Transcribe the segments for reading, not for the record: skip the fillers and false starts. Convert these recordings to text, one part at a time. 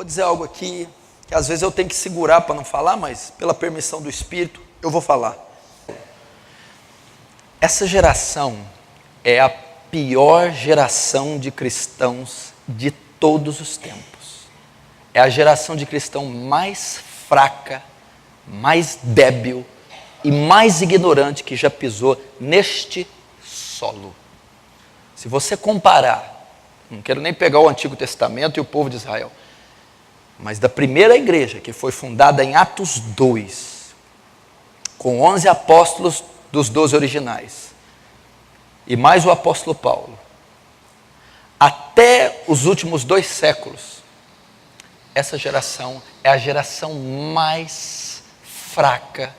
dizer algo aqui, que às vezes eu tenho que segurar para não falar, mas pela permissão do Espírito, eu vou falar. Essa geração é a pior geração de cristãos de todos os tempos. É a geração de cristão mais fraca, mais débil e mais ignorante que já pisou neste solo. Se você comparar, não quero nem pegar o Antigo Testamento e o povo de Israel, mas da primeira igreja, que foi fundada em Atos 2, com 11 apóstolos dos 12 originais, e mais o apóstolo Paulo, até os últimos 2 séculos, essa geração é a geração mais fraca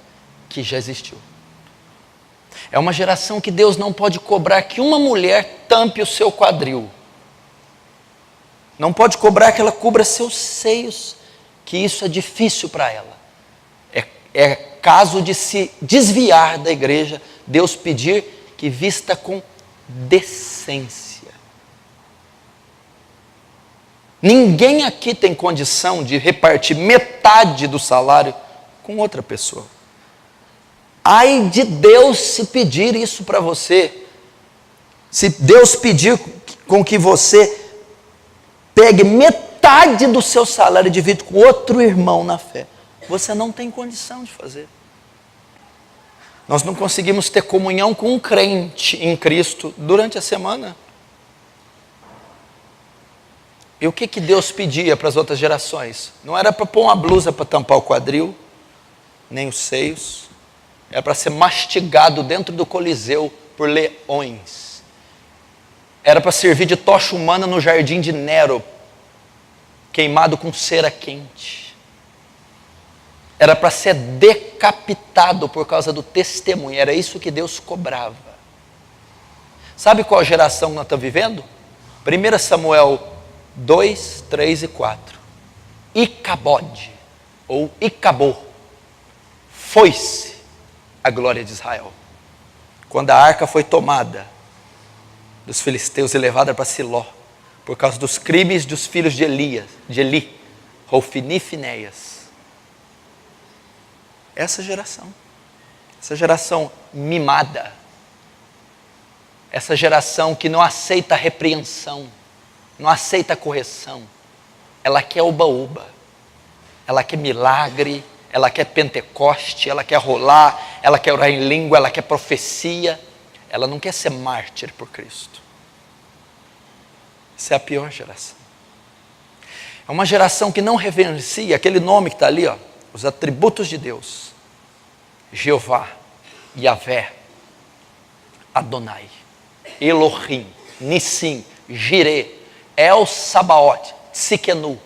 que já existiu. É uma geração que Deus não pode cobrar que uma mulher tampe o seu quadril. Não pode cobrar que ela cubra seus seios, que isso é difícil para ela. É caso de se desviar da igreja, Deus pedir que vista com decência. Ninguém aqui tem condição de repartir metade do salário com outra pessoa. Ai de Deus se pedir isso para você. Se Deus pedir com que você pegue metade do seu salário e divide com outro irmão na fé, você não tem condição de fazer. Nós não conseguimos ter comunhão com um crente em Cristo durante a semana. E o que Deus pedia para as outras gerações? Não era para pôr uma blusa para tampar o quadril, nem os seios. Era para ser mastigado dentro do Coliseu por leões. Era para servir de tocha humana no jardim de Nero, queimado com cera quente. Era para ser decapitado por causa do testemunho. Era isso que Deus cobrava. Sabe qual geração nós estamos vivendo? 1 Samuel 2, 3 e 4. Icabode, ou Icabô, foi-se a glória de Israel. Quando a arca foi tomada dos filisteus e levada para Siló, por causa dos crimes dos filhos de Eli, Hofni e Finéias. Essa geração mimada, essa geração que não aceita repreensão, não aceita correção, ela quer uba-uba, ela quer milagre, ela quer Pentecoste, ela quer rolar, ela quer orar em língua, ela quer profecia, ela não quer ser mártir por Cristo. Essa é a pior geração. É uma geração que não reverencia aquele nome que está ali, ó, os atributos de Deus: Jeová, Yahvé, Adonai, Elohim, Nissim, Jireh, El Sabaoth, Tsidkenu,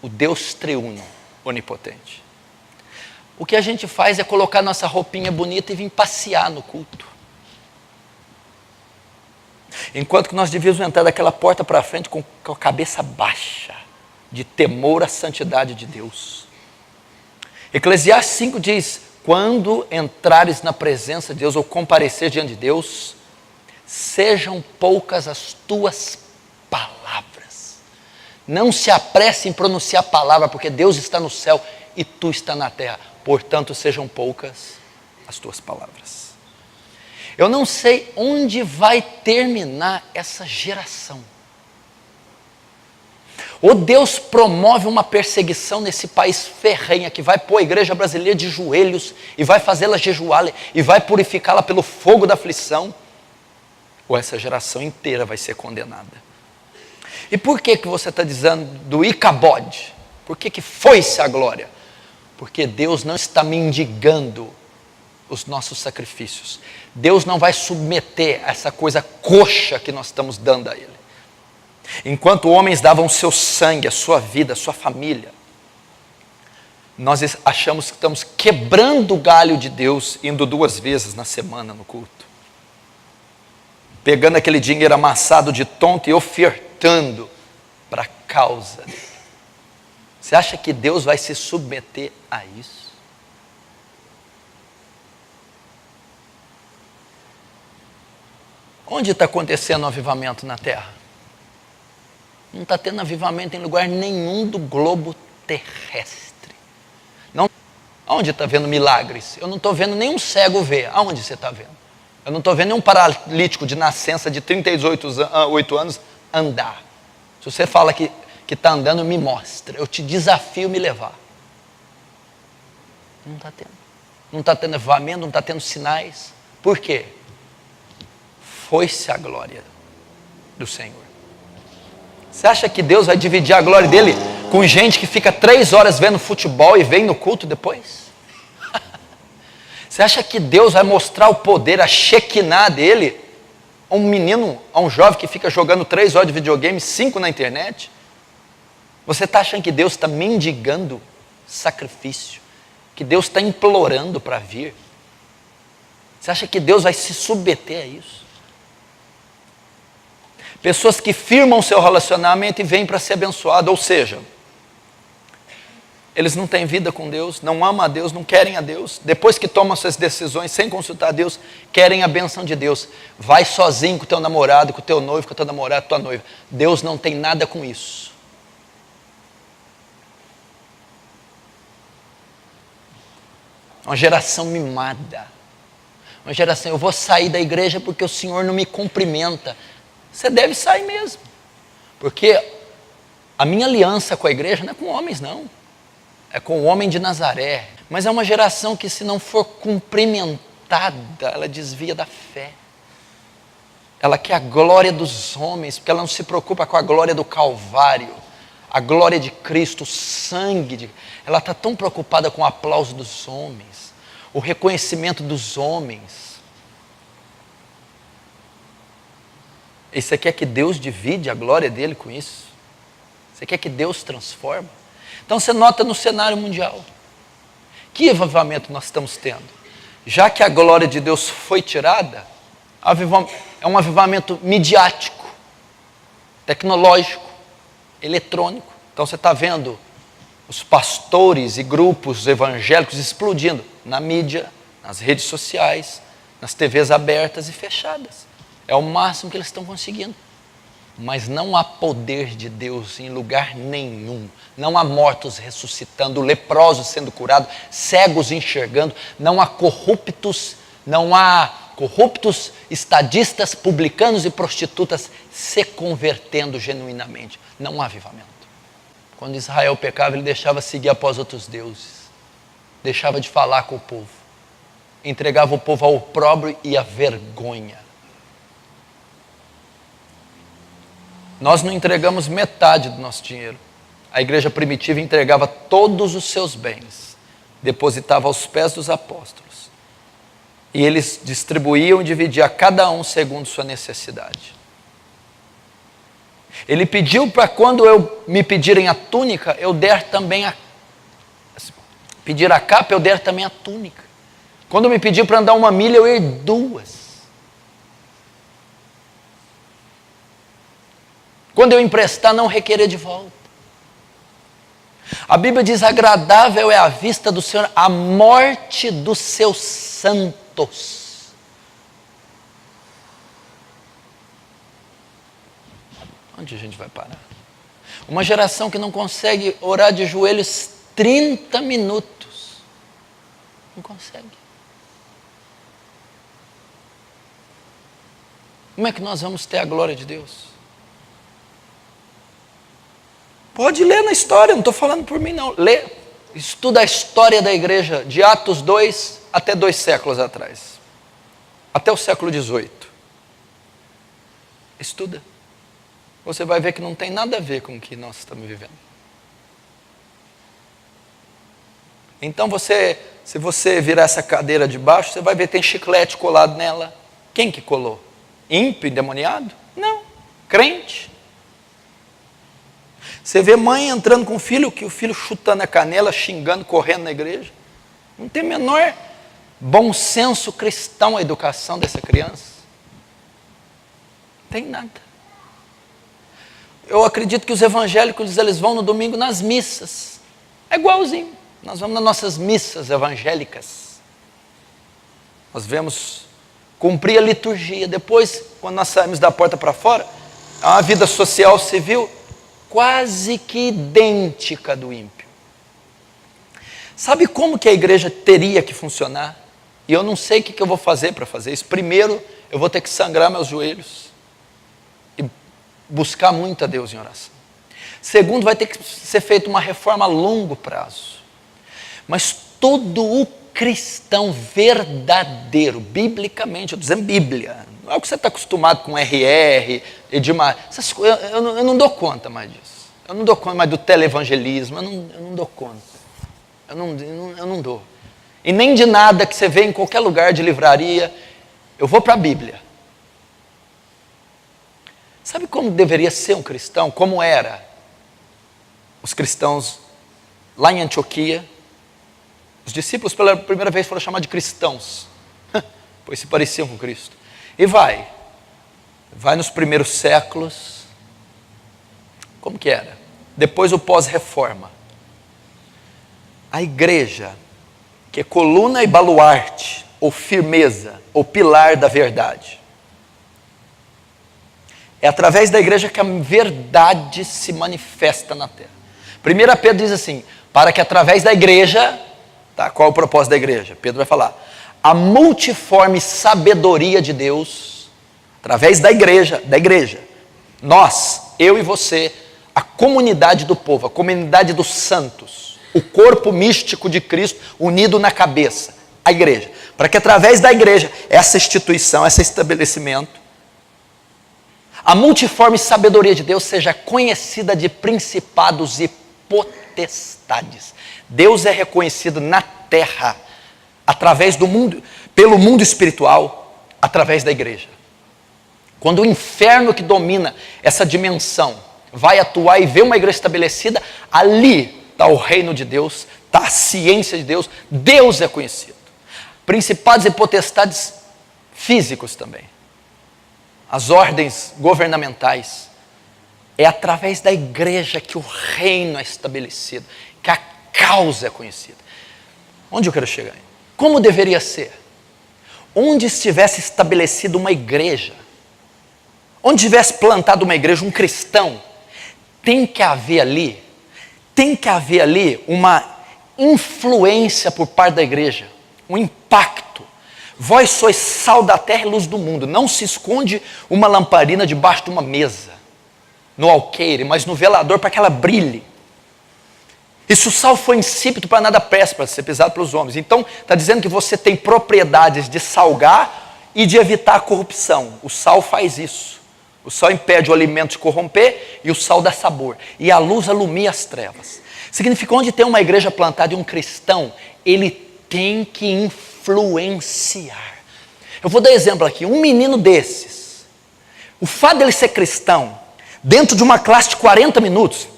o Deus triuno, onipotente. O que a gente faz é colocar nossa roupinha bonita e vir passear no culto. Enquanto que nós devíamos entrar daquela porta para frente com a cabeça baixa, de temor à santidade de Deus. Eclesiastes 5 diz: quando entrares na presença de Deus, ou comparecer diante de Deus, sejam poucas as tuas palavras. Não se apresse em pronunciar a palavra, porque Deus está no céu e tu está na terra. Portanto, sejam poucas as tuas palavras. Eu não sei onde vai terminar essa geração. Ou Deus promove uma perseguição nesse país ferrenha, que vai pôr a igreja brasileira de joelhos, e vai fazê-la jejuar, e vai purificá-la pelo fogo da aflição, ou essa geração inteira vai ser condenada. E por que você está dizendo do Icabode? Por que foi-se a glória? Porque Deus não está mendigando os nossos sacrifícios. Deus não vai submeter essa coisa coxa que nós estamos dando a Ele. Enquanto homens davam o seu sangue, a sua vida, a sua família, nós achamos que estamos quebrando o galho de Deus, indo 2 vezes na semana no culto, pegando aquele dinheiro amassado de tonto e ofertando para a causa dele. Você acha que Deus vai se submeter a isso? Onde está acontecendo o avivamento na terra? Não está tendo avivamento em lugar nenhum do globo terrestre. Não. Aonde está vendo milagres? Eu não estou vendo nenhum cego ver. Aonde você está vendo? Eu não estou vendo nenhum paralítico de nascença de 38 anos andar. Se você fala que está andando, me mostra. Eu te desafio a me levar. Não está tendo. Não está tendo avivamento, não está tendo sinais. Por quê? Foi-se a glória do Senhor. Você acha que Deus vai dividir a glória dele com gente que fica 3 horas vendo futebol e vem no culto depois? Você acha que Deus vai mostrar o poder, a Shekinah dele a um menino, a um jovem que fica jogando 3 horas de videogame, 5 na internet? Você está achando que Deus está mendigando sacrifício? Que Deus está implorando para vir? Você acha que Deus vai se submeter a isso? Pessoas que firmam seu relacionamento e vêm para ser abençoado, ou seja, eles não têm vida com Deus, não amam a Deus, não querem a Deus. Depois que tomam suas decisões sem consultar a Deus, querem a bênção de Deus. Vai sozinho com o teu namorado, com o teu noivo, com a tua namorada, com a tua noiva. Deus não tem nada com isso. Uma geração mimada. Uma geração, eu vou sair da igreja porque o Senhor não me cumprimenta. Você deve sair mesmo. Porque a minha aliança com a igreja não é com homens, não. É com o homem de Nazaré. Mas é uma geração que, se não for cumprimentada, ela desvia da fé. Ela quer a glória dos homens, porque ela não se preocupa com a glória do Calvário, a glória de Cristo, o sangue. Ela está tão preocupada com o aplauso dos homens, o reconhecimento dos homens. E você quer que Deus divide a glória dele com isso? Você quer que Deus transforma? Então você nota no cenário mundial. Que avivamento nós estamos tendo? Já que a glória de Deus foi tirada, é um avivamento midiático, tecnológico, eletrônico. Então você está vendo os pastores e grupos evangélicos explodindo na mídia, nas redes sociais, nas TVs abertas e fechadas. É o máximo que eles estão conseguindo. Mas não há poder de Deus em lugar nenhum. Não há mortos ressuscitando, leprosos sendo curados, cegos enxergando. Não há corruptos, estadistas, publicanos e prostitutas se convertendo genuinamente. Não há avivamento. Quando Israel pecava, ele deixava seguir após outros deuses. Deixava de falar com o povo. Entregava o povo ao opróbrio e à vergonha. Nós não entregamos metade do nosso dinheiro. A igreja primitiva entregava todos os seus bens, depositava aos pés dos apóstolos. E eles distribuíam e dividiam a cada um segundo sua necessidade. Ele pediu para quando me pedirem a túnica, eu der também pedir a capa, eu der também a túnica. Quando me pediu para andar 1 milha, eu ir 2. Quando eu emprestar, não requerer de volta. A Bíblia diz: agradável é à vista do Senhor a morte dos seus santos. Onde a gente vai parar? Uma geração que não consegue orar de joelhos 30 minutos. Não consegue. Como é que nós vamos ter a glória de Deus? Pode ler na história, não estou falando por mim não. Lê, estuda a história da igreja de Atos 2 até 2 séculos atrás. Até o século 18. Estuda. Você vai ver que não tem nada a ver com o que nós estamos vivendo. Então se você virar essa cadeira de baixo, você vai ver que tem chiclete colado nela. Quem que colou? Ímpio, endemoniado? Não. Crente. Você vê mãe entrando com o filho, que o filho chutando a canela, xingando, correndo na igreja. Não tem o menor bom senso cristão a educação dessa criança. Não tem nada. Eu acredito que os evangélicos, eles vão no domingo nas missas. É igualzinho. Nós vamos nas nossas missas evangélicas. Nós vemos cumprir a liturgia. Depois, quando nós saímos da porta para fora, há uma vida social civil. quase que idêntica do ímpio. Sabe como que a igreja teria que funcionar? E eu não sei o que eu vou fazer para fazer isso. Primeiro, eu vou ter que sangrar meus joelhos e buscar muito a Deus em oração. Segundo, vai ter que ser feita uma reforma a longo prazo. Mas todo o cristão verdadeiro, biblicamente, eu estou dizendo Bíblia, não é o que você está acostumado com RR, Edmar, eu não dou conta mais disso. Eu não dou conta mais do televangelismo, eu não dou conta. Eu não dou. E nem de nada que você vê em qualquer lugar de livraria. Eu vou para a Bíblia. Sabe como deveria ser um cristão? Como era os cristãos lá em Antioquia? Os discípulos pela primeira vez foram chamados de cristãos, pois se pareciam com Cristo. E vai nos primeiros séculos. Como que era? Depois o pós-reforma. A igreja, que é coluna e baluarte, ou firmeza, ou pilar da verdade. É através da igreja que a verdade se manifesta na terra. 1 Pedro diz assim, para que através da igreja, tá, qual é o propósito da igreja? Pedro vai falar, a multiforme sabedoria de Deus, através da igreja, nós, eu e você, a comunidade do povo, a comunidade dos santos, o corpo místico de Cristo unido na cabeça, a igreja, para que através da igreja, essa instituição, esse estabelecimento, a multiforme sabedoria de Deus seja conhecida de principados e potestades. Deus é reconhecido na terra, através do mundo, pelo mundo espiritual, através da igreja. Quando o inferno que domina essa dimensão vai atuar e ver uma igreja estabelecida, ali está o reino de Deus, está a ciência de Deus, Deus é conhecido. Principados e potestades físicos também. As ordens governamentais. É através da igreja que o reino é estabelecido, que a causa é conhecida. Onde eu quero chegar? Como deveria ser? Onde estivesse estabelecida uma igreja, onde tivesse plantado uma igreja, um cristão, tem que haver ali uma influência por parte da igreja, um impacto. Vós sois sal da terra e luz do mundo. Não se esconde uma lamparina debaixo de uma mesa, no alqueire, mas no velador para que ela brilhe. E se o sal for insípido, para nada presta, para ser pisado pelos homens. Então, está dizendo que você tem propriedades de salgar e de evitar a corrupção. O sal faz isso. O sal impede o alimento de corromper e o sal dá sabor. E a luz alumia as trevas. Significa, onde tem uma igreja plantada e um cristão, ele tem que influenciar. Eu vou dar exemplo aqui. Um menino desses, o fato dele ser cristão, dentro de uma classe de 40 minutos,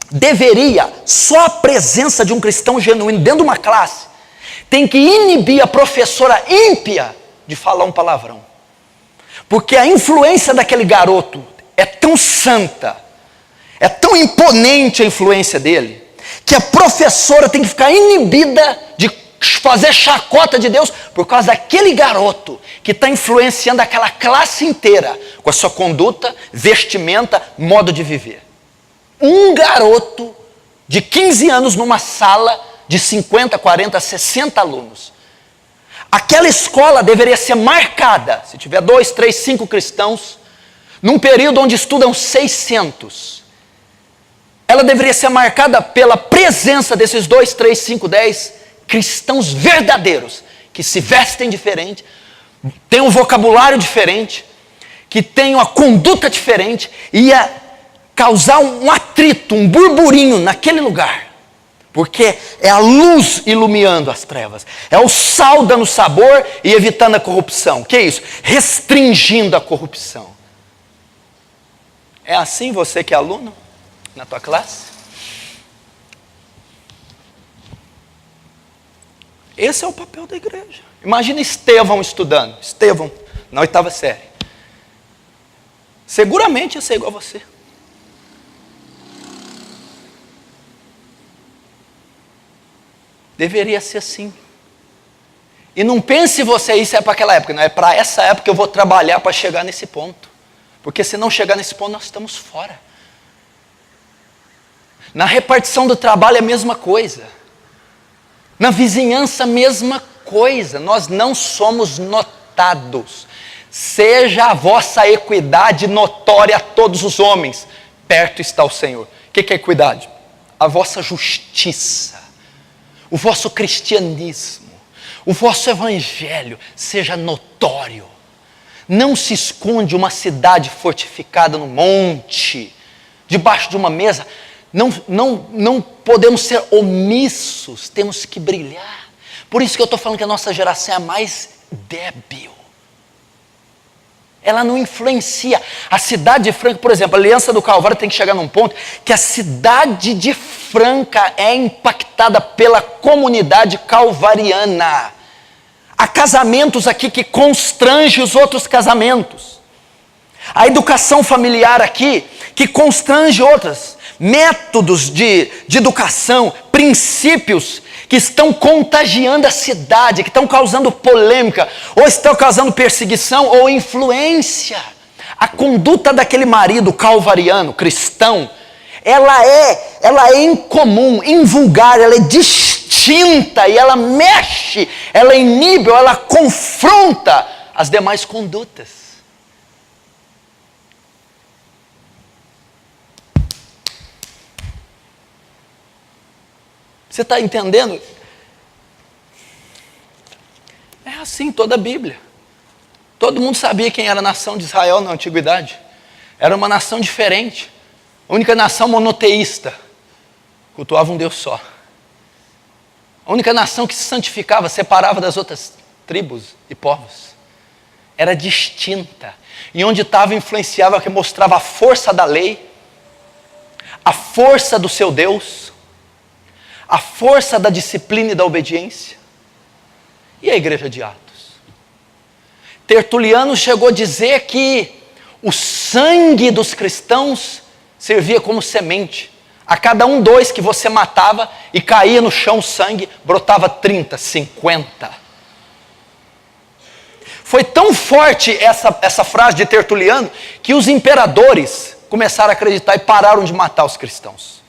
deveria, só a presença de um cristão genuíno dentro de uma classe, tem que inibir a professora ímpia de falar um palavrão. Porque a influência daquele garoto é tão santa, é tão imponente a influência dele, que a professora tem que ficar inibida de fazer chacota de Deus por causa daquele garoto que está influenciando aquela classe inteira com a sua conduta, vestimenta, modo de viver. Um garoto de 15 anos numa sala de 50, 40, 60 alunos. Aquela escola deveria ser marcada, se tiver 2, 3, 5 cristãos, num período onde estudam 600. Ela deveria ser marcada pela presença desses 2, 3, 5, 10 cristãos verdadeiros, que se vestem diferente, têm um vocabulário diferente, que têm uma conduta diferente, e ia causar um atrito, um burburinho naquele lugar. Porque é a luz iluminando as trevas. É o sal dando sabor e evitando a corrupção. O que é isso? Restringindo a corrupção. É assim você que é aluno na tua classe? Esse é o papel da igreja. Imagina Estevão estudando. Estevão, na 8ª série. Seguramente ia ser igual a você. Deveria ser assim. E não pense você, isso é para aquela época. Não, é para essa época que eu vou trabalhar para chegar nesse ponto. Porque se não chegar nesse ponto, nós estamos fora. Na repartição do trabalho é a mesma coisa. Na vizinhança a mesma coisa. Nós não somos notados. Seja a vossa equidade notória a todos os homens. Perto está o Senhor. O que é equidade? A vossa justiça, o vosso cristianismo, o vosso evangelho seja notório. Não se esconde uma cidade fortificada no monte, debaixo de uma mesa. Não podemos ser omissos, temos que brilhar. Por isso que eu estou falando que a nossa geração é a mais débil. Ela não influencia. A cidade de Franca, por exemplo, a Aliança do Calvário tem que chegar num ponto que a cidade de Franca é impactada pela comunidade calvariana. Há casamentos aqui que constrangem os outros casamentos. A educação familiar aqui que constrange outras. Métodos de educação, princípios que estão contagiando a cidade, que estão causando polêmica, ou estão causando perseguição ou influência. A conduta daquele marido calvariano, cristão, ela é incomum, invulgar, ela é distinta e ela mexe, ela inibe, ou ela confronta as demais condutas. Você está entendendo? É assim toda a Bíblia. Todo mundo sabia quem era a nação de Israel na antiguidade. Era uma nação diferente. A única nação monoteísta. Cultuava um Deus só. A única nação que se santificava, separava das outras tribos e povos. Era distinta. E onde estava influenciava, que mostrava a força da lei, a força do seu Deus, a força da disciplina e da obediência. E a igreja de Atos? Tertuliano chegou a dizer que o sangue dos cristãos servia como semente. A cada 2 que você matava e caía no chão o sangue, brotava 30, 50. Foi tão forte essa frase de Tertuliano que os imperadores começaram a acreditar e pararam de matar os cristãos.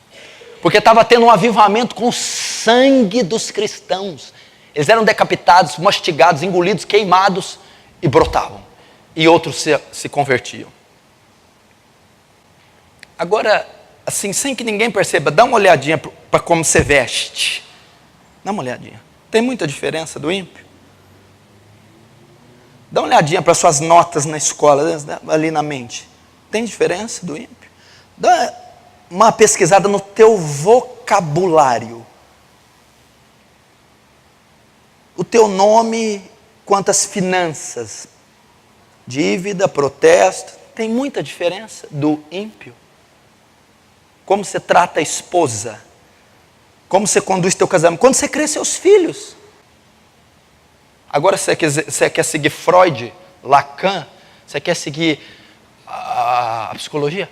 Porque estava tendo um avivamento com o sangue dos cristãos. Eles eram decapitados, mastigados, engolidos, queimados e brotavam. E outros se convertiam. Agora, assim, sem que ninguém perceba, dá uma olhadinha para como você veste. Dá uma olhadinha. Tem muita diferença do ímpio? Dá uma olhadinha para suas notas na escola, ali na mente. Tem diferença do ímpio? Dá uma pesquisada no teu vocabulário. O teu nome, quantas finanças, dívida, protesto, tem muita diferença do ímpio. Como você trata a esposa, como você conduz teu casamento, quando você cria seus filhos. Agora você quer seguir Freud, Lacan, você quer seguir a psicologia?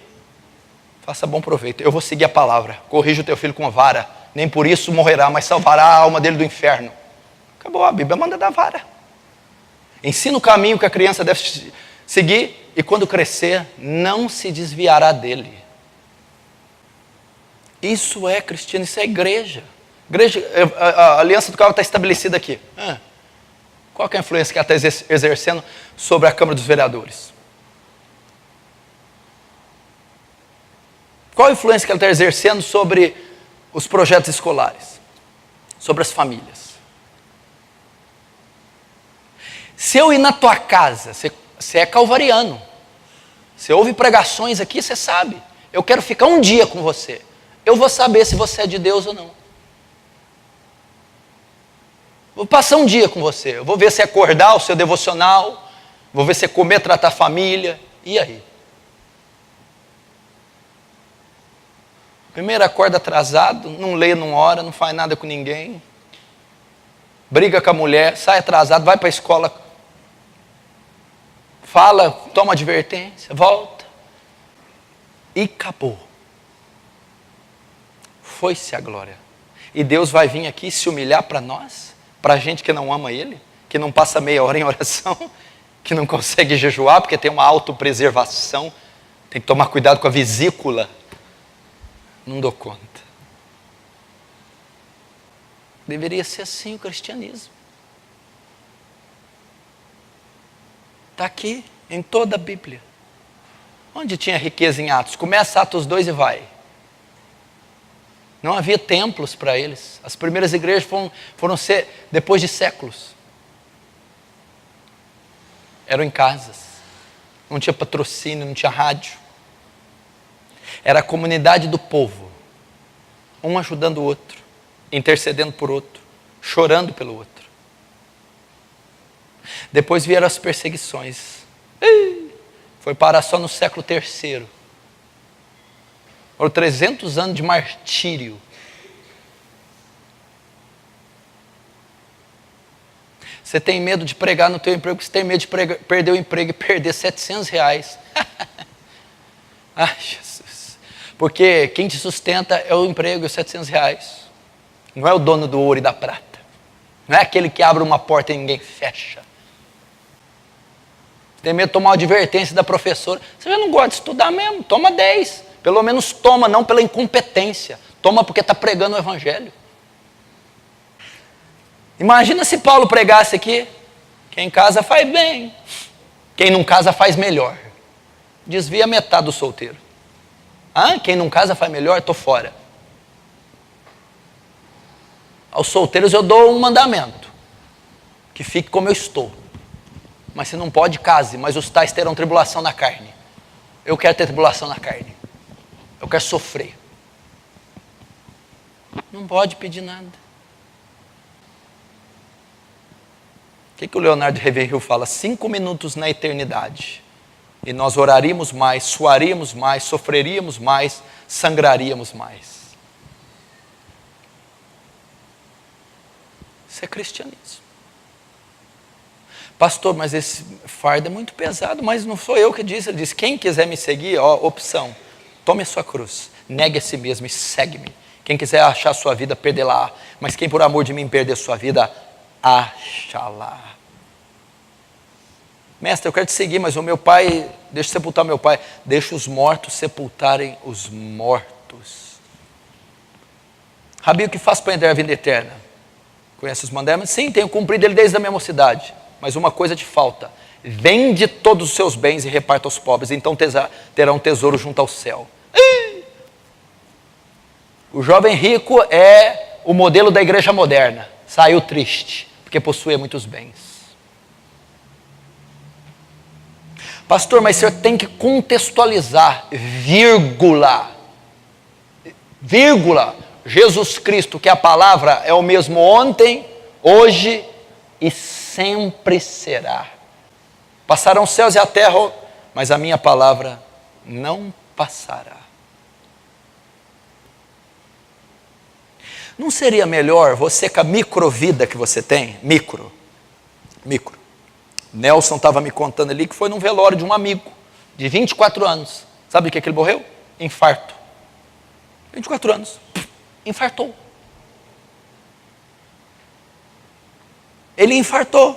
Faça bom proveito. Eu vou seguir a palavra. Corrija o teu filho com a vara. Nem por isso morrerá, mas salvará a alma dele do inferno. Acabou, a Bíblia manda dar vara. Ensina o caminho que a criança deve seguir e quando crescer, não se desviará dele. Isso é cristiano, isso é igreja. A Aliança do Calvário está estabelecida aqui. Qual que é a influência que ela está exercendo sobre a Câmara dos Vereadores? Qual a influência que ela está exercendo sobre os projetos escolares? Sobre as famílias? Se eu ir na tua casa, você é calvariano, você ouve pregações aqui, você sabe. Eu quero ficar um dia com você. Eu vou saber se você é de Deus ou não. Vou passar um dia com você. Eu vou ver se acordar o seu devocional. Vou ver se comer, tratar a família. E aí? Primeiro acorda atrasado, não lê, não ora, não faz nada com ninguém. Briga com a mulher, sai atrasado, vai para a escola. Fala, toma advertência, volta. E acabou. Foi-se a glória. E Deus vai vir aqui se humilhar para nós? Para a gente que não ama Ele? Que não passa meia hora em oração? Que não consegue jejuar porque tem uma autopreservação? Tem que tomar cuidado com a vesícula? Não dou conta. Deveria ser assim o cristianismo. Está aqui, em toda a Bíblia. Onde tinha riqueza em Atos? Começa Atos 2 e vai. Não havia templos para eles. As primeiras igrejas foram ser depois de séculos. Eram em casas. Não tinha patrocínio, não tinha rádio. Era a comunidade do povo. Um ajudando o outro, intercedendo por outro, chorando pelo outro. Depois vieram as perseguições. Foi parar só no século III. Foram 300 anos de martírio. Você tem medo de pregar no teu emprego, você tem medo de perder o emprego e perder R$700. Ai, Jesus. Porque quem te sustenta é o emprego e os R$700. Não é o dono do ouro e da prata. Não é aquele que abre uma porta e ninguém fecha. Tem medo de tomar uma advertência da professora. Você já não gosta de estudar mesmo? Toma 10. Pelo menos toma, não pela incompetência. Toma porque está pregando o evangelho. Imagina se Paulo pregasse aqui: quem casa faz bem, quem não casa faz melhor. Desvia metade do solteiro. Quem não casa faz melhor? Estou fora. Aos solteiros eu dou um mandamento: que fique como eu estou. Mas se não pode, case. Mas os tais terão tribulação na carne. Eu quero ter tribulação na carne. Eu quero sofrer. Não pode pedir nada. O que o Leonardo Ravenhill fala? 5 minutos na eternidade. E nós oraríamos mais, suaríamos mais, sofreríamos mais, sangraríamos mais. Isso é cristianismo. Pastor, mas esse fardo é muito pesado. Mas não sou eu que disse. Ele disse: quem quiser me seguir, opção. Tome a sua cruz, negue a si mesmo e segue-me. Quem quiser achar a sua vida, perdê-la. Mas quem por amor de mim perder sua vida, acha-la. Mestre, eu quero te seguir, mas o meu pai, deixa eu sepultar meu pai. Deixa os mortos sepultarem os mortos. Rabi, o que faz para entrar a vida eterna? Conhece os mandamentos? Sim, tenho cumprido ele desde a minha mocidade. Mas uma coisa te falta: vende todos os seus bens e reparta aos pobres, então terá um tesouro junto ao céu. O jovem rico é o modelo da igreja moderna. Saiu triste, porque possuía muitos bens. Pastor, mas o senhor tem que contextualizar, vírgula. Jesus Cristo, que a palavra é o mesmo ontem, hoje e sempre será. Passarão os céus e a terra, mas a minha palavra não passará. Não seria melhor você, com a microvida que você tem, micro. Nelson estava me contando ali que foi num velório de um amigo, de 24 anos. Sabe de que ele morreu? Infarto. 24 anos. Infartou. Ele infartou.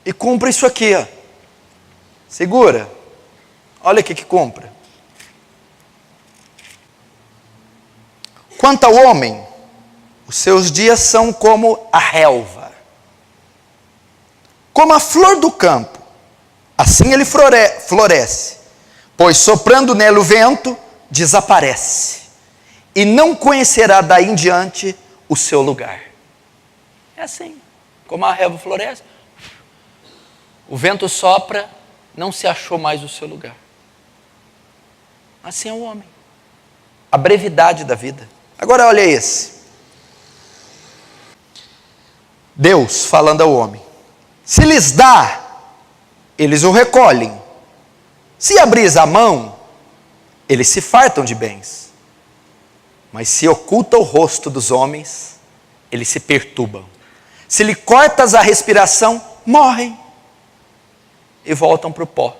E cumpre isso aqui, ó. Segura. Olha aqui que cumpre. Quanto ao homem, os seus dias são como a relva, como a flor do campo. Assim ele floresce, pois soprando nele o vento, desaparece, e não conhecerá daí em diante o seu lugar. É assim, como a relva floresce, o vento sopra, não se achou mais o seu lugar. Assim é o homem. A brevidade da vida. Agora olha esse. Deus falando ao homem: se lhes dá, eles o recolhem. Se abris a mão, eles se fartam de bens. Mas se oculta o rosto dos homens, eles se perturbam. Se lhe cortas a respiração, morrem e voltam para o pó.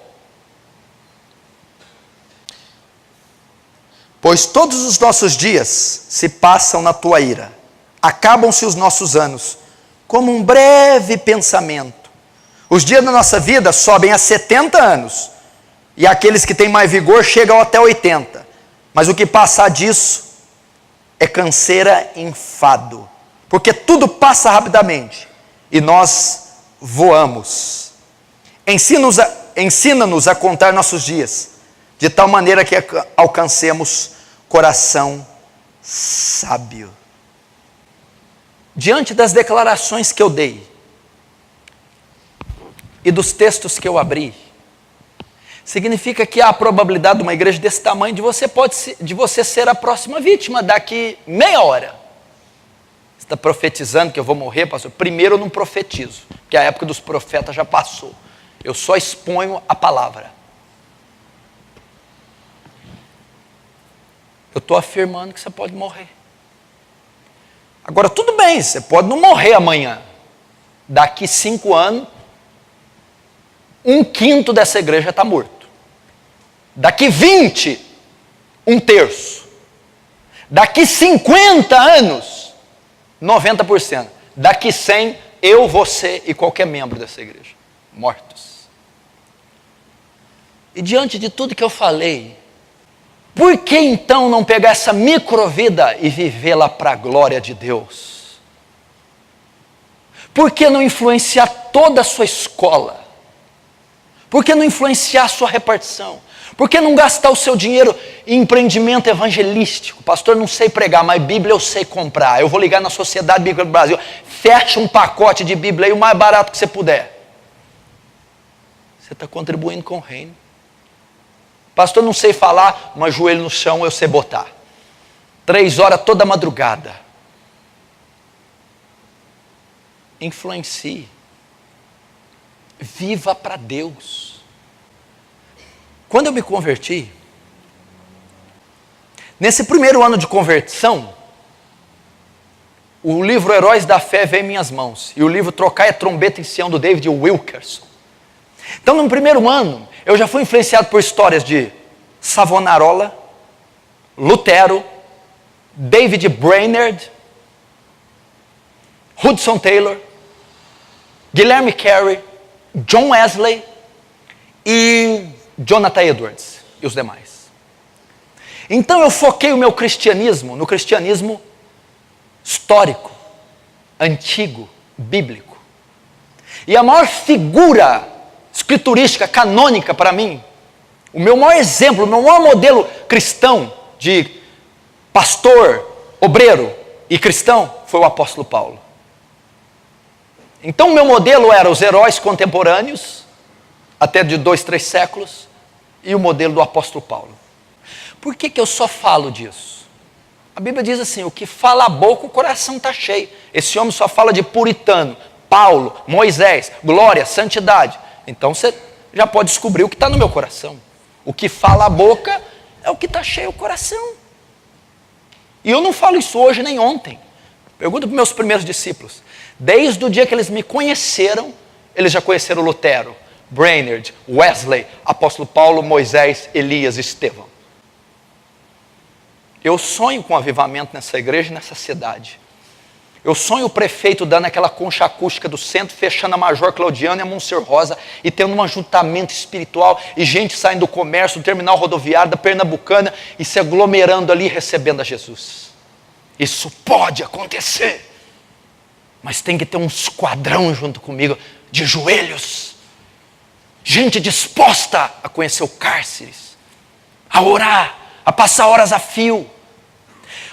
Pois todos os nossos dias se passam na tua ira, acabam-se os nossos anos, como um breve pensamento. Os dias da nossa vida sobem a 70 anos, e aqueles que têm mais vigor chegam até 80. Mas o que passar disso é canseira e enfado, porque tudo passa rapidamente e nós voamos. Ensina-nos a contar nossos dias, de tal maneira que alcancemos coração sábio. Diante das declarações que eu dei e dos textos que eu abri, significa que há a probabilidade de uma igreja desse tamanho de você ser a próxima vítima daqui meia hora. Você está profetizando que eu vou morrer, pastor? Primeiro eu não profetizo, porque a época dos profetas já passou. Eu só exponho a palavra. Eu estou afirmando que você pode morrer. Agora, tudo bem, você pode não morrer amanhã. Daqui 5 anos, 1/5 dessa igreja está morto. Daqui 20, 1/3. Daqui 50 anos, 90%. Daqui 100, eu, você e qualquer membro dessa igreja, mortos. E diante de tudo que eu falei, por que então não pegar essa microvida e vivê-la para a glória de Deus? Por que não influenciar toda a sua escola? Por que não influenciar a sua repartição? Por que não gastar o seu dinheiro em empreendimento evangelístico? Pastor, não sei pregar, mas Bíblia eu sei comprar. Eu vou ligar na Sociedade Bíblica do Brasil. Fecha um pacote de Bíblia aí, o mais barato que você puder. Você está contribuindo com o reino. Pastor, não sei falar, mas joelho no chão eu sei botar. 3 horas toda madrugada. Influencie. Viva para Deus. Quando eu me converti, nesse primeiro ano de conversão, o livro Heróis da Fé veio em minhas mãos. E o livro Trocar a Trombeta em Sião, do David Wilkerson. Então, no primeiro ano, eu já fui influenciado por histórias de Savonarola, Lutero, David Brainerd, Hudson Taylor, Guilherme Carey, John Wesley e Jonathan Edwards e os demais. Então eu foquei o meu cristianismo no cristianismo histórico, antigo, bíblico. E a maior figura escriturística, canônica para mim, o meu maior exemplo, o meu maior modelo cristão de pastor, obreiro e cristão foi o apóstolo Paulo. Então o meu modelo era os heróis contemporâneos, até de 2, 3 séculos, e o modelo do apóstolo Paulo. Por que eu só falo disso? A Bíblia diz assim, o que fala a boca, o coração está cheio. Esse homem só fala de puritano, Paulo, Moisés, glória, santidade. Então você já pode descobrir o que está no meu coração. O que fala a boca é o que está cheio o coração. E eu não falo isso hoje nem ontem. Pergunta para os meus primeiros discípulos. Desde o dia que eles me conheceram, eles já conheceram Lutero, Brainerd, Wesley, apóstolo Paulo, Moisés, Elias e Estevão. Eu sonho com avivamento nessa igreja e nessa cidade. Eu sonho o prefeito dando aquela concha acústica do centro, fechando a Major Claudiano e a Monsenhor Rosa e tendo um ajuntamento espiritual e gente saindo do comércio, do terminal rodoviário, da Pernambucana e se aglomerando ali recebendo a Jesus. Isso pode acontecer, mas tem que ter um esquadrão junto comigo de joelhos, gente disposta a conhecer o cárceres, a orar, a passar horas a fio.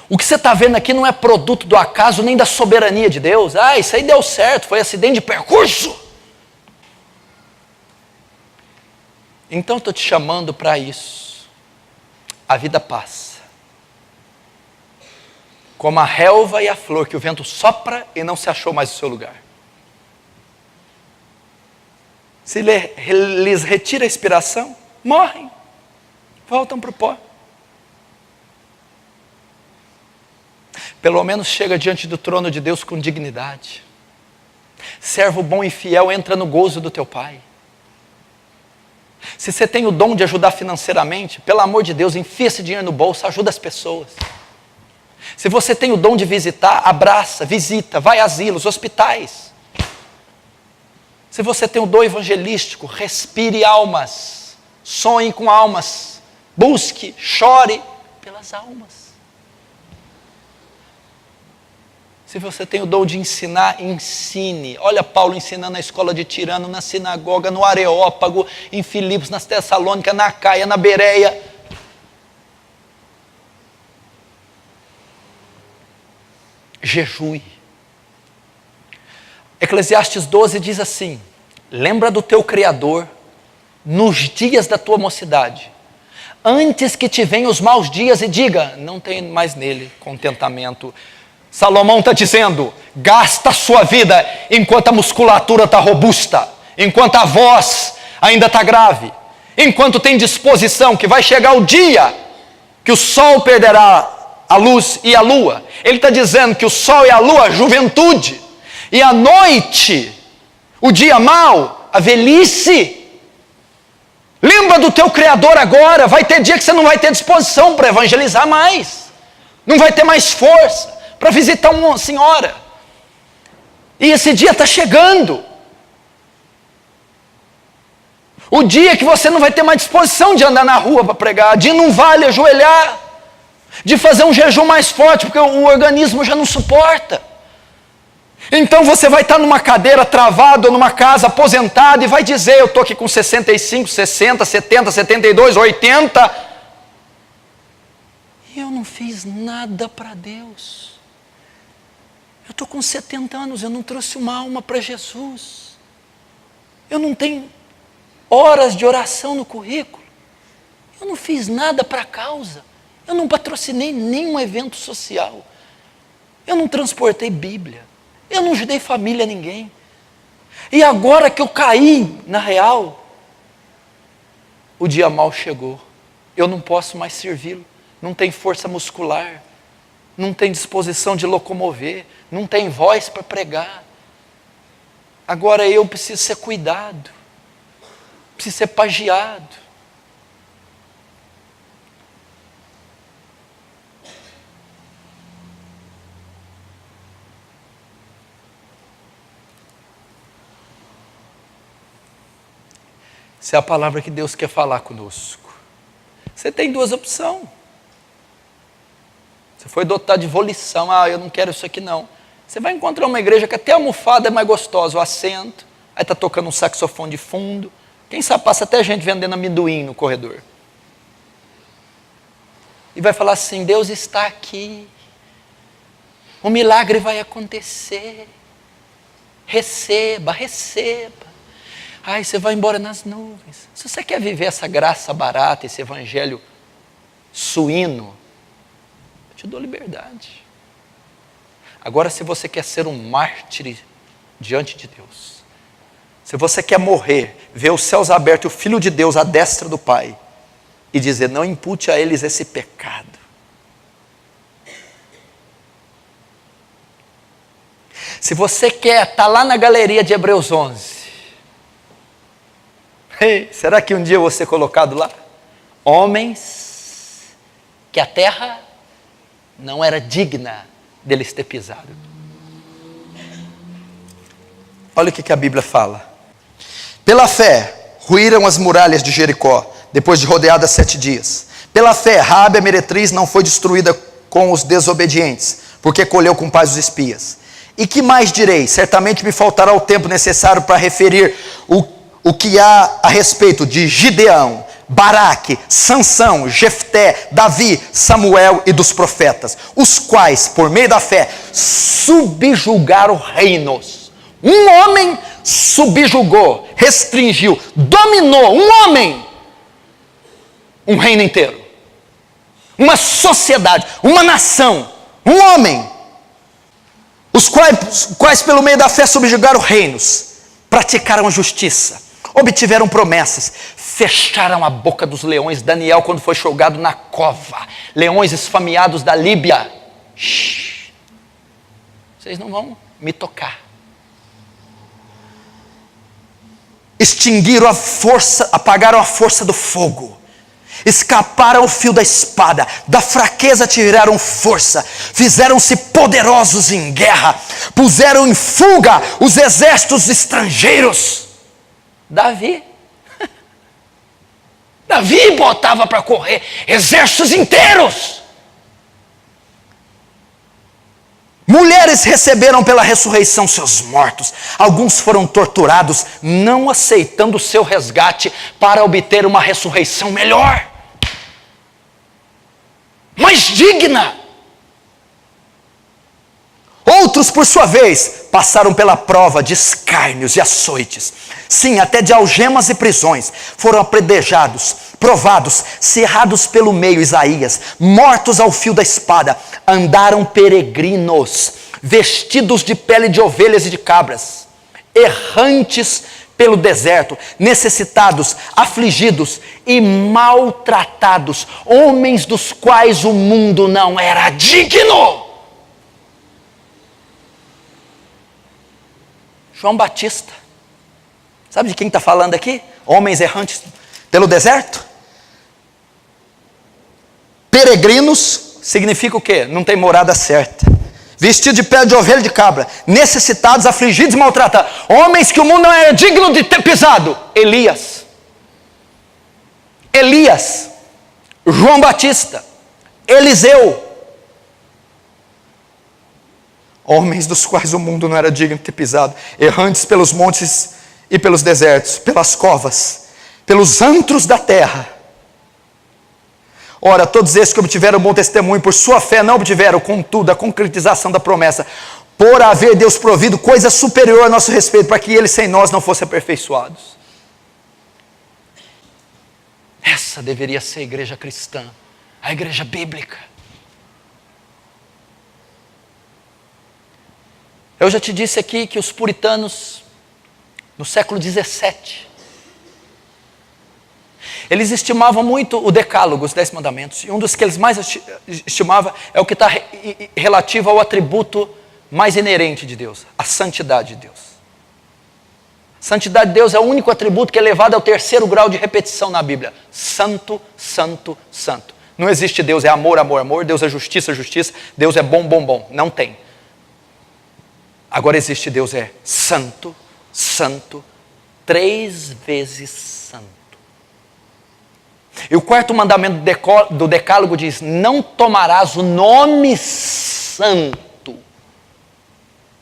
O que você está vendo aqui não é produto do acaso nem da soberania de Deus. Ah, isso aí deu certo, foi acidente de percurso. Então estou te chamando para isso. A vida passa. Como a relva e a flor que o vento sopra e não se achou mais o seu lugar. Se lhes retira a inspiração, morrem, voltam para o pó. Pelo menos chega diante do trono de Deus com dignidade. Servo bom e fiel, entra no gozo do teu Pai. Se você tem o dom de ajudar financeiramente, pelo amor de Deus, enfia esse dinheiro no bolso, ajuda as pessoas. Se você tem o dom de visitar, abraça, visita, vai a asilos, hospitais. Se você tem o dom evangelístico, respire almas, sonhe com almas, busque, chore pelas almas. Se você tem o dom de ensinar, ensine. Olha Paulo ensinando na escola de Tirano, na sinagoga, no Areópago, em Filipos, nas Tessalônicas, na Caia, na Bereia. Jejue. Eclesiastes 12 diz assim: lembra do teu Criador nos dias da tua mocidade, antes que te venham os maus dias e diga, não tem mais nele contentamento. Salomão está dizendo, gasta a sua vida enquanto a musculatura está robusta, enquanto a voz ainda está grave, enquanto tem disposição, que vai chegar o dia que o sol perderá a luz e a lua. Ele está dizendo que o sol e a lua, a juventude, e a noite, o dia mau, a velhice. Lembra do teu Criador agora. Vai ter dia que você não vai ter disposição para evangelizar mais, não vai ter mais força para visitar uma senhora, e esse dia está chegando, o dia que você não vai ter mais disposição de andar na rua para pregar, de ir num vale ajoelhar, de fazer um jejum mais forte, porque o organismo já não suporta. Então você vai estar numa cadeira travado, ou numa casa aposentado, e vai dizer, eu estou aqui com 65, 60, 70, 72, 80, e eu não fiz nada para Deus. Eu estou com 70 anos, eu não trouxe uma alma para Jesus. Eu não tenho horas de oração no currículo. Eu não fiz nada para a causa. Eu não patrocinei nenhum evento social. Eu não transportei Bíblia. Eu não ajudei família a ninguém. E agora que eu caí na real, o dia mau chegou. Eu não posso mais servi-lo. Não tem força muscular. Não tem disposição de locomover, não tem voz para pregar. Agora eu preciso ser cuidado, preciso ser pagiado. Essa é a palavra que Deus quer falar conosco. Você tem duas opções. Você foi dotado de volição, eu não quero isso aqui não. Você vai encontrar uma igreja que até a almofada é mais gostosa, o assento, aí está tocando um saxofone de fundo, quem sabe passa até gente vendendo amendoim no corredor. E vai falar assim, Deus está aqui, o milagre vai acontecer, receba, receba. Ai, você vai embora nas nuvens. Se você quer viver essa graça barata, esse evangelho suíno, te dou liberdade. Agora, se você quer ser um mártir diante de Deus, se você quer morrer, ver os céus abertos e o Filho de Deus à destra do Pai, e dizer, não impute a eles esse pecado. Se você quer estar lá na galeria de Hebreus 11, será que um dia eu vou ser colocado lá? Homens que a terra não era digna deles ter pisado. Olha o que a Bíblia fala. Pela fé, ruíram as muralhas de Jericó, depois de rodeadas 7 dias. Pela fé, Raabe a meretriz não foi destruída com os desobedientes, porque colheu com paz os espias. E que mais direi? Certamente me faltará o tempo necessário para referir o que há a respeito de Gideão, Baraque, Sansão, Jefté, Davi, Samuel e dos profetas, os quais, por meio da fé, subjugaram reinos. Um homem subjugou, restringiu, dominou, um reino inteiro, uma sociedade, uma nação, um homem, os quais pelo meio da fé subjugaram reinos, praticaram a justiça, obtiveram promessas, fecharam a boca dos leões. Daniel, quando foi jogado na cova, leões esfameados da Líbia, vocês não vão me tocar. Extinguiram a força, apagaram a força do fogo, escaparam o fio da espada, da fraqueza tiraram força, fizeram-se poderosos em guerra, puseram em fuga os exércitos estrangeiros. Davi botava para correr exércitos inteiros. Mulheres receberam pela ressurreição seus mortos. Alguns foram torturados, não aceitando o seu resgate para obter uma ressurreição melhor, mais digna. Outros, por sua vez, passaram pela prova de escárnios e açoites. Sim, até de algemas e prisões. Foram apedrejados, provados, cerrados pelo meio, Isaías, mortos ao fio da espada. Andaram peregrinos, vestidos de pele de ovelhas e de cabras, errantes pelo deserto, necessitados, afligidos e maltratados, homens dos quais o mundo não era digno. João Batista, sabe de quem está falando aqui? Homens errantes pelo deserto? Peregrinos significa o quê? Não tem morada certa. Vestido de pele de ovelha e de cabra, necessitados, afligidos e maltratados, homens que o mundo não era digno de ter pisado. Elias, João Batista, Eliseu, homens dos quais o mundo não era digno de ter pisado, errantes pelos montes e pelos desertos, pelas covas, pelos antros da terra. Ora, todos esses que obtiveram bom testemunho por sua fé não obtiveram, contudo, a concretização da promessa, por haver Deus provido coisa superior a nosso respeito, para que eles sem nós não fossem aperfeiçoados. Essa deveria ser a igreja cristã, a igreja bíblica. Eu já te disse aqui que os puritanos, no século 17, eles estimavam muito o decálogo, os 10 mandamentos, e um dos que eles mais estimavam é o que está relativo ao atributo mais inerente de Deus, a santidade de Deus. Santidade de Deus é o único atributo que é elevado ao 3º grau de repetição na Bíblia. Santo, santo, santo. Não existe Deus é amor, amor, amor, Deus é justiça, justiça, Deus é bom, bom, bom. Não tem. Agora existe Deus é santo, santo, 3 vezes santo. E o 4º mandamento do decálogo diz: não tomarás o nome santo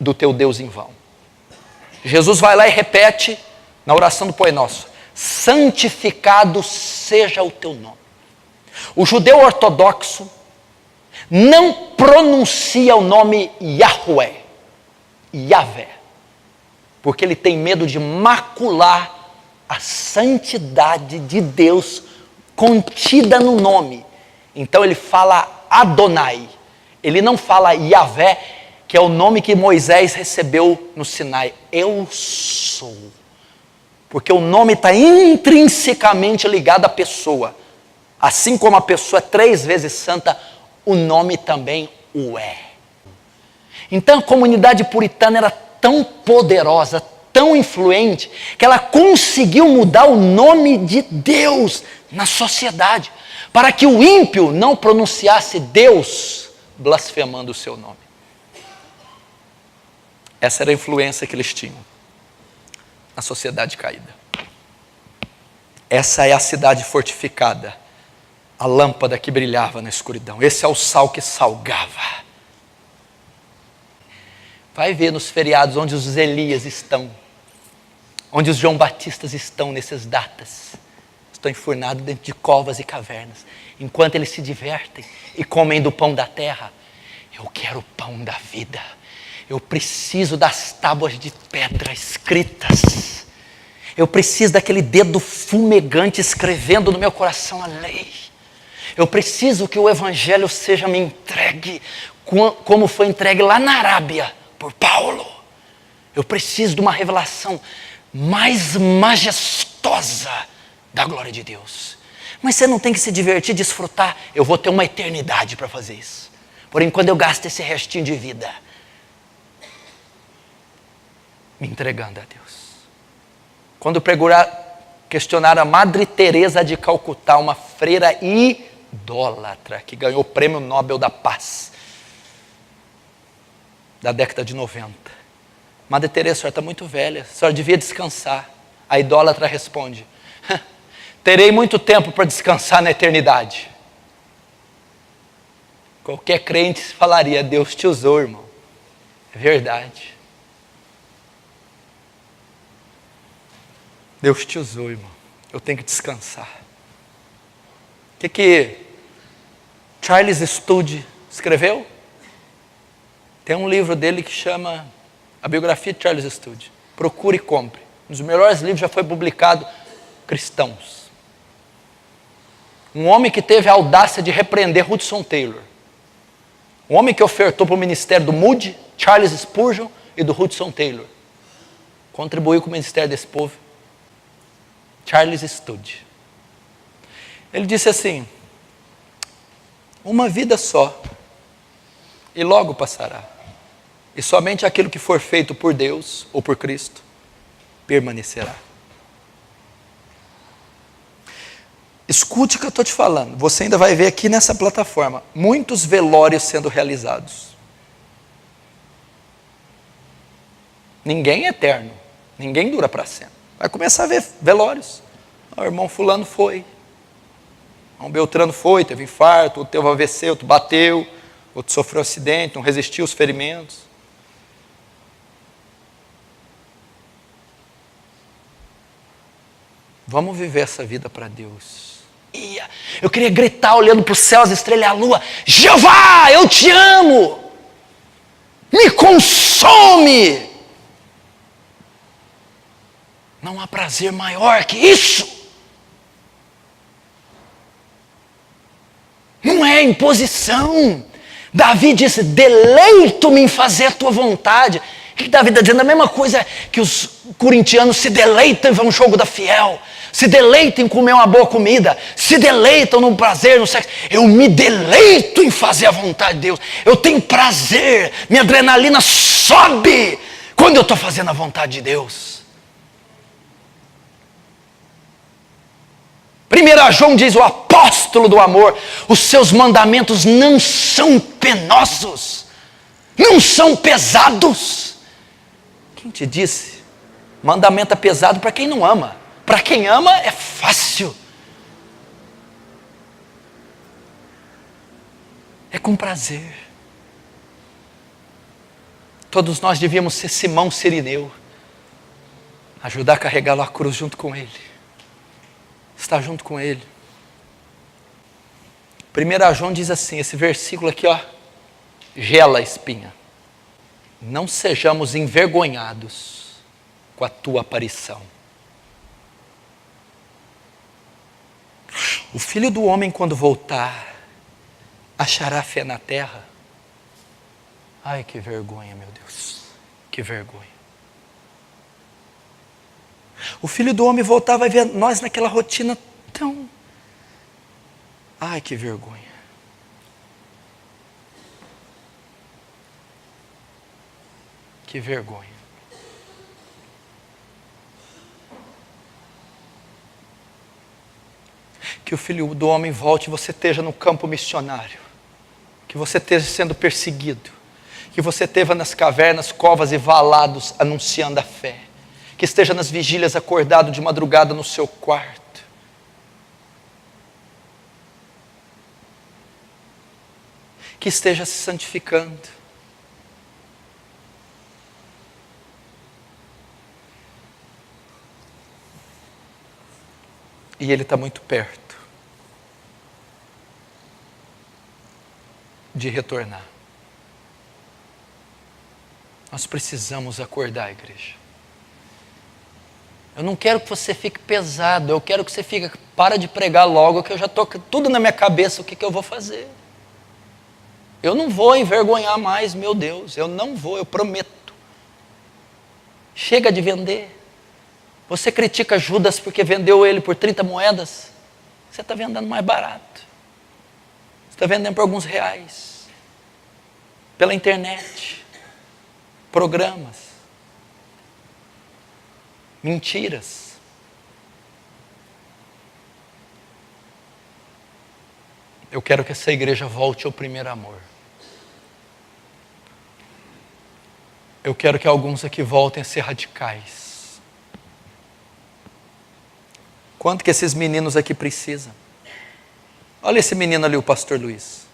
do teu Deus em vão. Jesus vai lá e repete na oração do Pai Nosso: santificado seja o teu nome. O judeu ortodoxo não pronuncia o nome Yahweh, Yahvé, porque ele tem medo de macular a santidade de Deus contida no nome. Então ele fala Adonai, ele não fala Yahvé, que é o nome que Moisés recebeu no Sinai. Eu sou, porque o nome está intrinsecamente ligado à pessoa. Assim como a pessoa é 3 vezes santa, o nome também o é. Então a comunidade puritana era tão poderosa, tão influente, que ela conseguiu mudar o nome de Deus na sociedade, para que o ímpio não pronunciasse Deus blasfemando o seu nome. Essa era a influência que eles tinham na sociedade caída. Essa é a cidade fortificada, a lâmpada que brilhava na escuridão. Esse é o sal que salgava. Vai ver nos feriados onde os Elias estão, onde os João Batistas estão nessas datas. Estão enfurnados dentro de covas e cavernas, enquanto eles se divertem e comem do pão da terra. Eu quero o pão da vida. Eu preciso das tábuas de pedra escritas. Eu preciso daquele dedo fumegante escrevendo no meu coração a lei. Eu preciso que o evangelho seja me entregue como foi entregue lá na Arábia por Paulo. Eu preciso de uma revelação mais majestosa da glória de Deus. Mas você não tem que se divertir, desfrutar. Eu vou ter uma eternidade para fazer isso. Porém, quando eu gasto esse restinho de vida me entregando a Deus. Quando questionaram a Madre Teresa de Calcutá, uma freira idólatra que ganhou o Prêmio Nobel da Paz da década de 90. Madre Teresa, a senhora está muito velha, a senhora devia descansar. A idólatra responde: terei muito tempo para descansar na eternidade. Qualquer crente falaria: Deus te usou, irmão. É verdade. Deus te usou, irmão. Eu tenho que descansar. O que Charles Studi escreveu? Tem um livro dele que chama A Biografia de Charles Studi. Procure e compre. Um dos melhores livros já foi publicado. Cristãos. Um homem que teve a audácia de repreender Hudson Taylor. Um homem que ofertou para o ministério do Moody, Charles Spurgeon e do Hudson Taylor. Contribuiu com o ministério desse povo. Charles Studi. Ele disse assim: uma vida só, e logo passará. E somente aquilo que for feito por Deus ou por Cristo permanecerá. Escute o que eu estou te falando. Você ainda vai ver aqui nessa plataforma muitos velórios sendo realizados. Ninguém é eterno. Ninguém dura para sempre. Vai começar a ver velórios. O irmão fulano foi. O irmão Beltrano foi, teve infarto, outro teve AVC, outro bateu, outro sofreu acidente, não resistiu aos ferimentos. Vamos viver essa vida para Deus. Eu queria gritar olhando para os céus, as estrelas e a lua: Jeová, eu te amo! Me consome! Não há prazer maior que isso. Não é imposição. Davi disse: deleito-me em fazer a tua vontade. O que Davi está dizendo? A mesma coisa que os corintianos se deleitam em ver um jogo da Fiel, se deleitam em comer uma boa comida, se deleitam no prazer, no sexo. Eu me deleito em fazer a vontade de Deus. Eu tenho prazer, minha adrenalina sobe quando eu estou fazendo a vontade de Deus. 1 João diz, o apóstolo do amor: os seus mandamentos não são penosos, não são pesados. Quem te disse? Mandamento é pesado para quem não ama. Para quem ama é fácil. É com prazer. Todos nós devíamos ser Simão Sirineu, ajudar a carregá-lo à cruz junto com ele, estar junto com ele. 1 João diz assim, esse versículo aqui, ó, gela a espinha: não sejamos envergonhados com a tua aparição. O Filho do Homem, quando voltar, achará fé na terra? Ai, que vergonha, meu Deus, que vergonha. O Filho do Homem voltar, vai ver nós naquela rotina tão... Ai, que vergonha. Que vergonha. Que o Filho do Homem volte e você esteja no campo missionário. Que você esteja sendo perseguido. Que você esteja nas cavernas, covas e valados anunciando a fé. Que esteja nas vigílias acordado de madrugada no seu quarto. Que esteja se santificando. E Ele está muito perto de retornar. Nós precisamos acordar, igreja. Eu não quero que você fique pesado, eu quero que você fique, para de pregar logo, que eu já estou tudo na minha cabeça, o que eu vou fazer. Eu não vou envergonhar mais, meu Deus, eu não vou, eu prometo. Chega de vender. Você critica Judas porque vendeu ele por 30 moedas. Você está vendendo mais barato. Você está vendendo por alguns reais. Pela internet. Programas. Mentiras. Eu quero que essa igreja volte ao primeiro amor. Eu quero que alguns aqui voltem a ser radicais. Quanto que esses meninos aqui precisam? Olha esse menino ali, o pastor Luiz.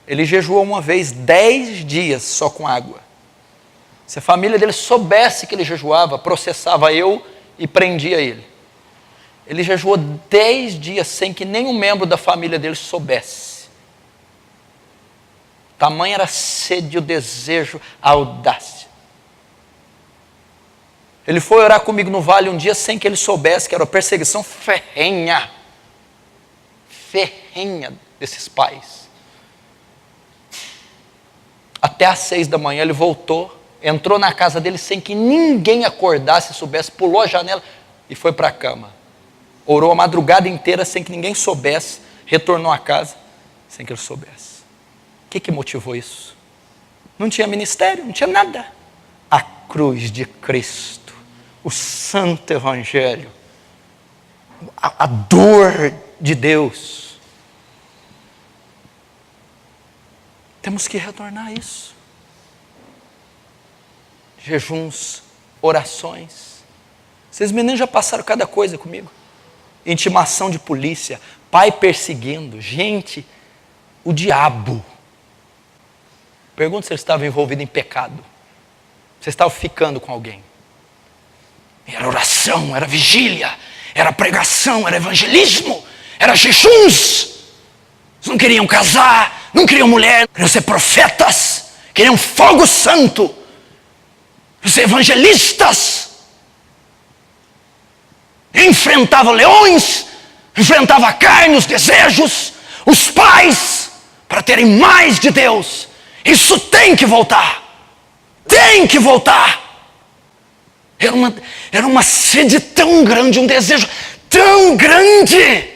Ele jejuou uma vez 10 dias só com água. Se a família dele soubesse que ele jejuava, processava eu e prendia ele. Ele jejuou 10 dias sem que nenhum membro da família dele soubesse. Tamanha era a sede, o desejo, a audácia. Ele foi orar comigo no vale um dia sem que ele soubesse que era uma perseguição ferrenha desses pais. Até às 6 da manhã ele voltou, entrou na casa dele sem que ninguém acordasse, soubesse, pulou a janela e foi para a cama. Orou a madrugada inteira sem que ninguém soubesse, retornou à casa sem que ele soubesse. O que motivou isso? Não tinha ministério, não tinha nada. A cruz de Cristo, o santo evangelho, a dor de Deus. Temos que retornar a isso. Jejuns, orações. Vocês meninos já passaram cada coisa comigo. Intimação de polícia, pai perseguindo, gente, o diabo. Pergunta se ele estava envolvido em pecado. Você estava ficando com alguém. Era oração, era vigília, era pregação, era evangelismo, era jejuns. Eles não queriam casar, não queriam mulher, queriam ser profetas, queriam fogo santo, queriam ser evangelistas. Enfrentava leões, enfrentava a carne, os desejos, os pais, para terem mais de Deus. Isso tem que voltar. Tem que voltar. Era uma sede tão grande, um desejo tão grande.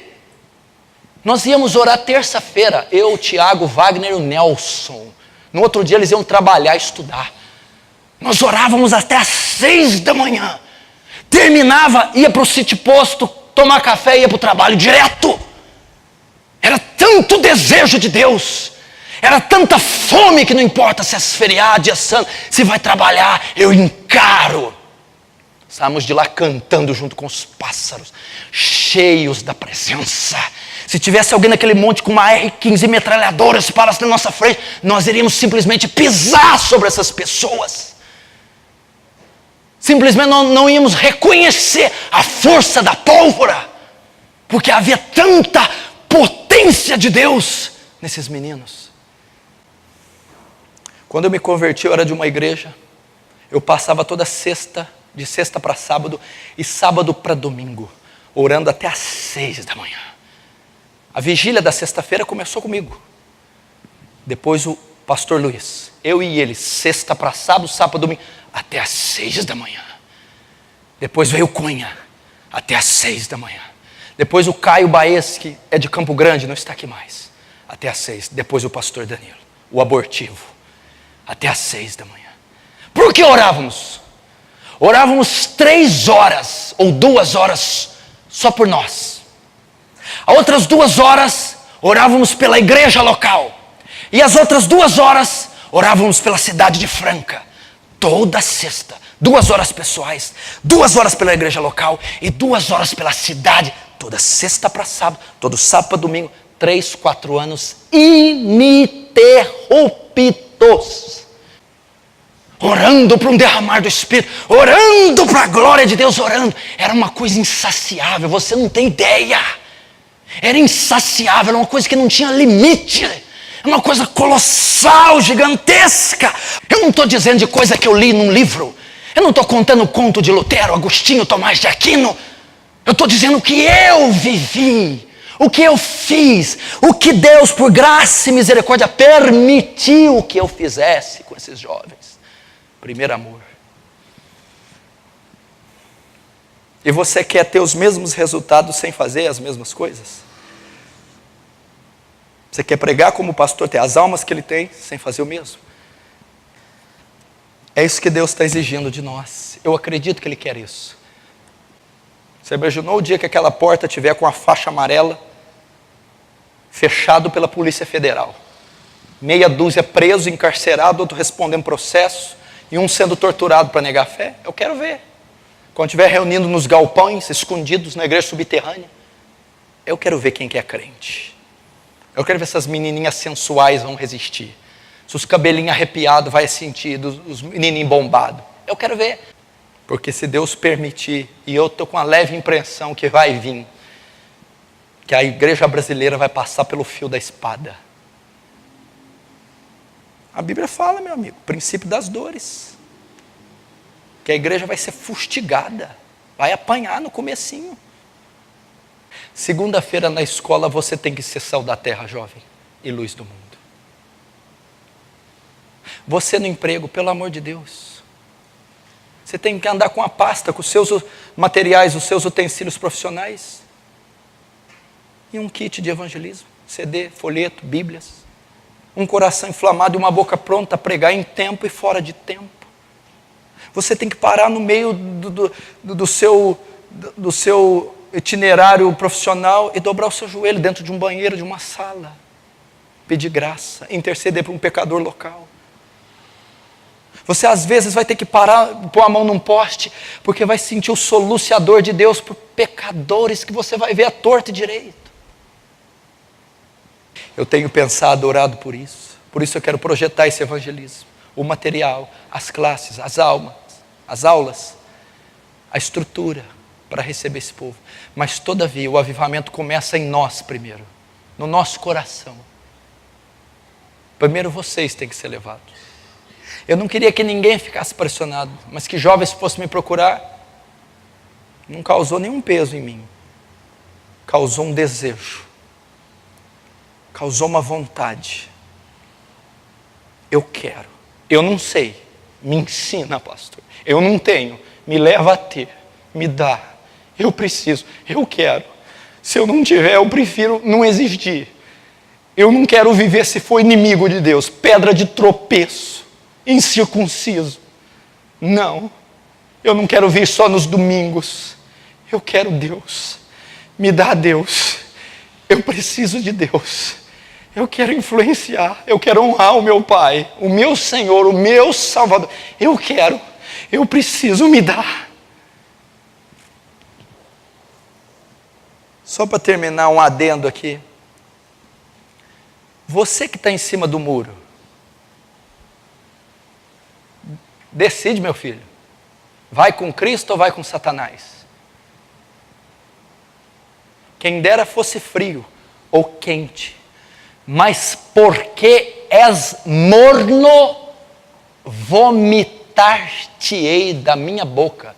Nós íamos orar terça-feira, eu, o Tiago, o Wagner e o Nelson. No outro dia eles iam trabalhar, estudar. Nós orávamos até às 6 da manhã. Terminava, ia para o sítio posto, tomar café e ia para o trabalho direto. Era tanto desejo de Deus. Era tanta fome que não importa se é feriado, dia santo, se vai trabalhar, eu encaro. Saímos de lá cantando junto com os pássaros, cheios da presença. Se tivesse alguém naquele monte com uma R-15 metralhadora, se parasse na nossa frente, nós iríamos simplesmente pisar sobre essas pessoas. Simplesmente não íamos reconhecer a força da pólvora, porque havia tanta potência de Deus nesses meninos. Quando eu me converti, eu era de uma igreja, eu passava toda sexta, de sexta para sábado e sábado para domingo, orando até às 6 da manhã. A vigília da sexta-feira começou comigo. Depois o pastor Luiz, eu e ele, sexta para sábado, sábado para domingo, até às 6 da manhã. Depois veio o Cunha, até às 6 da manhã. Depois o Caio Baez, que é de Campo Grande, não está aqui mais, até às 6. Depois o pastor Danilo, o abortivo, até às 6 da manhã. Por que orávamos? Orávamos 3 horas ou 2 horas só por nós. As outras 2 horas orávamos pela igreja local. E as outras 2 horas orávamos pela cidade de Franca. Toda sexta, 2 horas pessoais, 2 horas pela igreja local e 2 horas pela cidade. Toda sexta para sábado, todo sábado para domingo. 3, 4 anos ininterruptos. Orando para um derramar do Espírito, orando para a glória de Deus, orando. Era uma coisa insaciável, você não tem ideia. Era insaciável, era uma coisa que não tinha limite. Era uma coisa colossal, gigantesca. Eu não estou dizendo de coisa que eu li num livro. Eu não estou contando o conto de Lutero, Agostinho, Tomás de Aquino. Eu estou dizendo o que eu vivi, o que eu fiz, o que Deus, por graça e misericórdia, permitiu que eu fizesse com esses jovens. Primeiro amor. E você quer ter os mesmos resultados sem fazer as mesmas coisas? Você quer pregar como o pastor, ter as almas que ele tem, sem fazer o mesmo? É isso que Deus está exigindo de nós. Eu acredito que Ele quer isso. Você imaginou o dia que aquela porta tiver com a faixa amarela, fechado pela Polícia Federal? Meia dúzia preso, encarcerado, outro respondendo processo, e um sendo torturado para negar a fé? Eu quero ver. Quando estiver reunindo nos galpões, escondidos na igreja subterrânea, eu quero ver quem que é crente. Eu quero ver se essas menininhas sensuais vão resistir. Se os cabelinhos arrepiados vai sentir, os menininhos bombados. Eu quero ver. Porque se Deus permitir, e eu estou com a leve impressão que vai vir, que a igreja brasileira vai passar pelo fio da espada. A Bíblia fala, meu amigo, princípio das dores. Que a igreja vai ser fustigada, vai apanhar no comecinho. Segunda-feira na escola você tem que ser sal da terra, jovem, e luz do mundo. Você no emprego, pelo amor de Deus. Você tem que andar com a pasta, com os seus materiais, os seus utensílios profissionais. E um kit de evangelismo, CD, folheto, bíblias. Um coração inflamado e uma boca pronta a pregar em tempo e fora de tempo. Você tem que parar no meio do seu itinerário profissional e dobrar o seu joelho dentro de um banheiro, de uma sala. Pedir graça, interceder por um pecador local. Você às vezes vai ter que parar, pôr a mão num poste, porque vai sentir o soluciador de Deus por pecadores que você vai ver à torta e direito. Eu tenho pensado, orado por isso eu quero projetar esse evangelismo. O material, as classes, as aulas, a estrutura para receber esse povo. Mas todavia o avivamento começa em nós primeiro, no nosso coração. Primeiro vocês têm que ser levados. Eu não queria que ninguém ficasse pressionado, mas que jovens fossem me procurar, não causou nenhum peso em mim. Causou um desejo. Causou uma vontade. Eu quero. Eu não sei. Me ensina, pastor. Eu não tenho. Me leva a ter. Me dá. Eu preciso. Eu quero. Se eu não tiver, eu prefiro não existir. Eu não quero viver se for inimigo de Deus. Pedra de tropeço. Incircunciso. Não. Eu não quero vir só nos domingos. Eu quero Deus. Me dá Deus. Eu preciso de Deus. Eu quero influenciar. Eu quero honrar o meu Pai, o meu Senhor, o meu Salvador. Eu quero. Eu preciso. Me dar. Só para terminar um adendo aqui. Você que está em cima do muro, decide, meu filho. Vai com Cristo ou vai com Satanás? Quem dera fosse frio ou quente. Mas porque és morno, vomitar-te-ei da minha boca.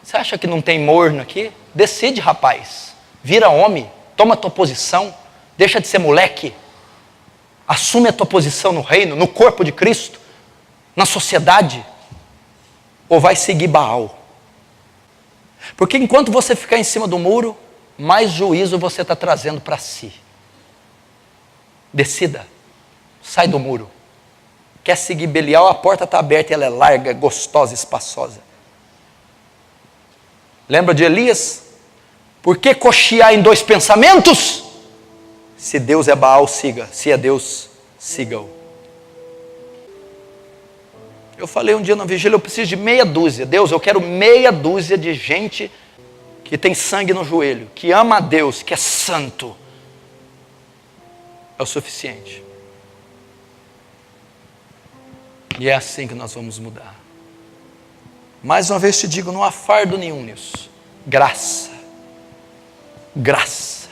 Você acha que não tem morno aqui? Decide, rapaz. Vira homem. Toma a tua posição. Deixa de ser moleque. Assume a tua posição no reino, no corpo de Cristo, na sociedade. Ou vai seguir Baal? Porque enquanto você ficar em cima do muro, mais juízo você está trazendo para si. Decida. Sai do muro. Quer seguir Belial? A porta está aberta e ela é larga, gostosa, espaçosa. Lembra de Elias? Por que cochear em dois pensamentos? Se Deus é Baal, siga. Se é Deus, siga-o. Eu falei um dia na vigília, eu preciso de meia dúzia. Deus, eu quero meia dúzia de gente que tem sangue no joelho, que ama a Deus, que é santo. É o suficiente. E é assim que nós vamos mudar. Mais uma vez te digo, não há fardo nenhum nisso. Graça. Graça.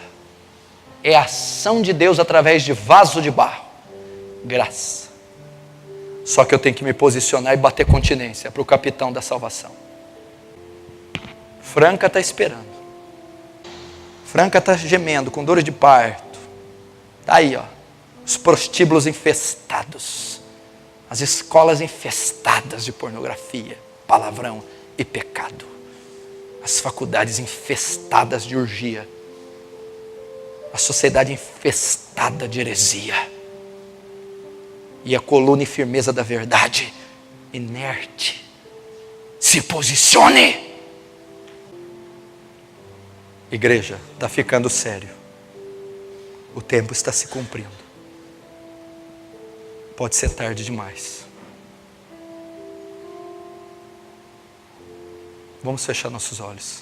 É a ação de Deus através de vaso de barro. Graça. Só que eu tenho que me posicionar e bater continência para o capitão da salvação. Franca está esperando. Franca está gemendo, com dores de parto. Está aí, ó. Os prostíbulos infestados. As escolas infestadas de pornografia, palavrão e pecado. As faculdades infestadas de orgia. A sociedade infestada de heresia. E a coluna e firmeza da verdade, inerte. Se posicione. Igreja, está ficando sério. O tempo está se cumprindo. Pode ser tarde demais. Vamos fechar nossos olhos.